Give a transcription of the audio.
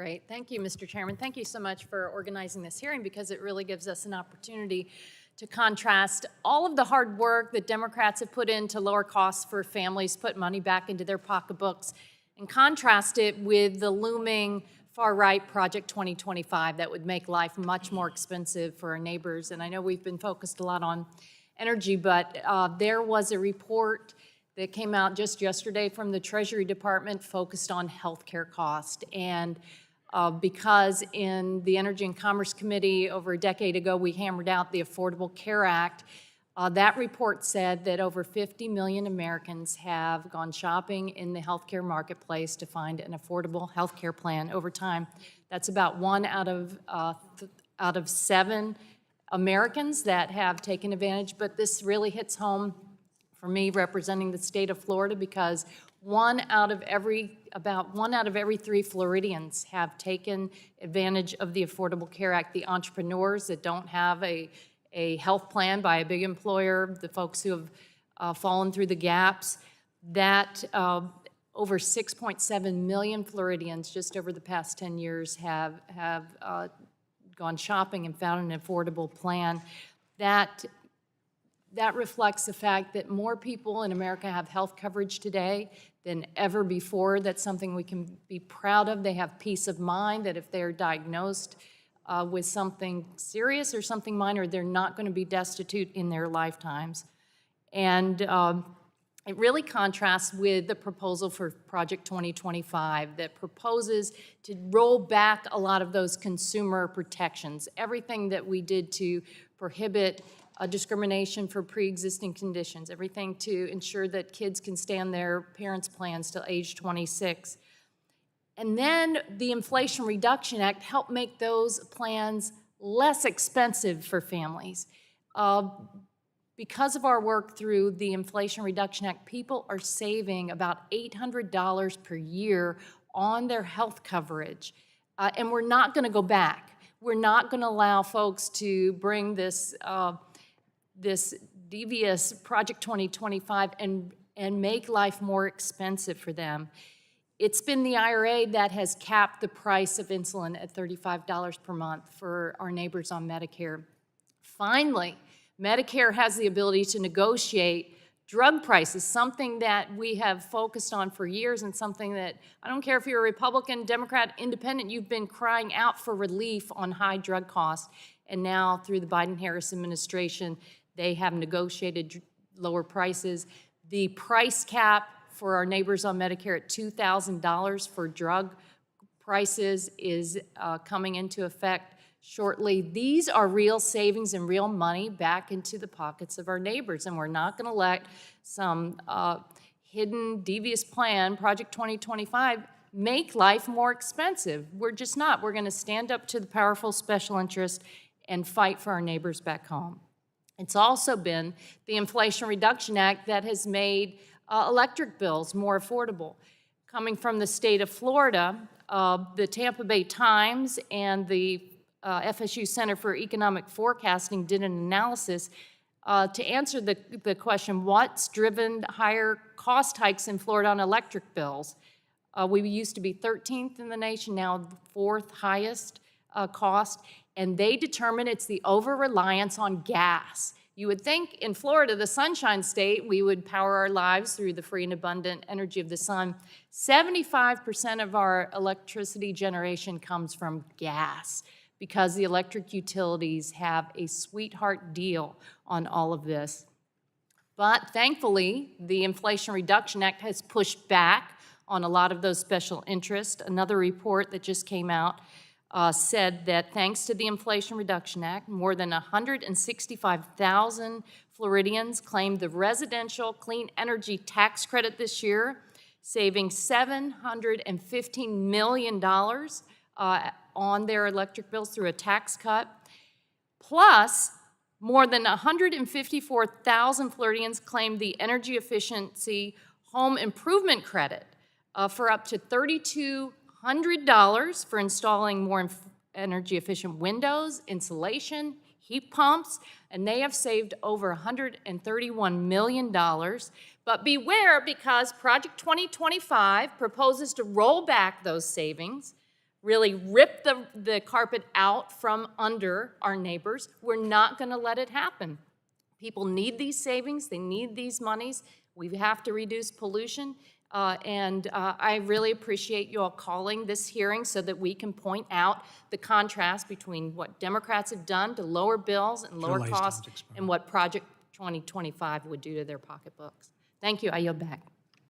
Great. Thank you, Mr. Chairman. Thank you so much for organizing this hearing because it really gives us an opportunity to contrast all of the hard work that Democrats have put in to lower costs for families, put money back into their pocketbooks, and contrast it with the looming far-right Project 2025 that would make life much more expensive for our neighbors. And I know we've been focused a lot on energy, but there was a report that came out just yesterday from the Treasury Department focused on healthcare cost. And because in the Energy and Commerce Committee over a decade ago, we hammered out the Affordable Care Act, that report said that over 50 million Americans have gone shopping in the healthcare marketplace to find an affordable healthcare plan over time. That's about 1 out of 7 Americans that have taken advantage, but this really hits home for me representing the state of Florida because about one out of every 3 Floridians have taken advantage of the Affordable Care Act. The entrepreneurs that don't have a health plan by a big employer, the folks who have fallen through the gaps, that over 6.7 million Floridians just over the past 10 years have gone shopping and found an affordable plan. That reflects the fact that more people in America have health coverage today than ever before. That's something we can be proud of. They have peace of mind that if they're diagnosed with something serious or something minor, they're not going to be destitute in their lifetimes. And it really contrasts with the proposal for Project 2025 that proposes to roll back a lot of those consumer protections, everything that we did to prohibit discrimination for pre-existing conditions, everything to ensure that kids can stay on their parents' plans till age 26. And then the Inflation Reduction Act helped make those plans less expensive for families. Because of our work through the Inflation Reduction Act, people are saving about $800 per year on their health coverage. And we're not going to go back. We're not going to allow folks to bring this devious Project 2025 and make life more expensive for them. It's been the IRA that has capped the price of insulin at $35 per month for our neighbors on Medicare. Finally, Medicare has the ability to negotiate drug prices, something that we have focused on for years and something that, I don't care if you're a Republican, Democrat, Independent, you've been crying out for relief on high drug costs. And now through the Biden-Harris administration, they have negotiated lower prices. The price cap for our neighbors on Medicare at $2,000 for drug prices is coming into effect shortly. These are real savings and real money back into the pockets of our neighbors, and we're not going to let some hidden, devious plan, Project 2025, make life more expensive. We're just not. We're going to stand up to the powerful special interest and fight for our neighbors back home. It's also been the Inflation Reduction Act that has made electric bills more affordable. Coming from the state of Florida, the Tampa Bay Times and the FSU Center for Economic Forecasting did an analysis to answer the question, what's driven higher cost hikes in Florida on electric bills? We used to be 13th in the nation, now the 4th highest cost, and they determine it's the over-reliance on gas. You would think in Florida, the Sunshine State, we would power our lives through the free and abundant energy of the sun. 75% of our electricity generation comes from gas because the electric utilities have a sweetheart deal on all of this. But thankfully, the Inflation Reduction Act has pushed back on a lot of those special interests. Another report that just came out said that thanks to the Inflation Reduction Act, more than 165,000 Floridians claimed the residential clean energy tax credit this year, saving $715 million on their electric bills through a tax cut. Plus, more than 154,000 Floridians claimed the energy efficiency home improvement credit for up to $3,200 for installing more energy efficient windows, insulation, heat pumps, and they have saved over $131 million. But beware, because Project 2025 proposes to roll back those savings really rip the carpet out from under our neighbors. We're not going to let it happen. People need these savings. They need these monies. We have to reduce pollution. I really appreciate you all calling this hearing so that we can point out the contrast between what Democrats have done to lower bills and lower costs and what Project 2025 would do to their pocketbooks. Thank you. I yield back.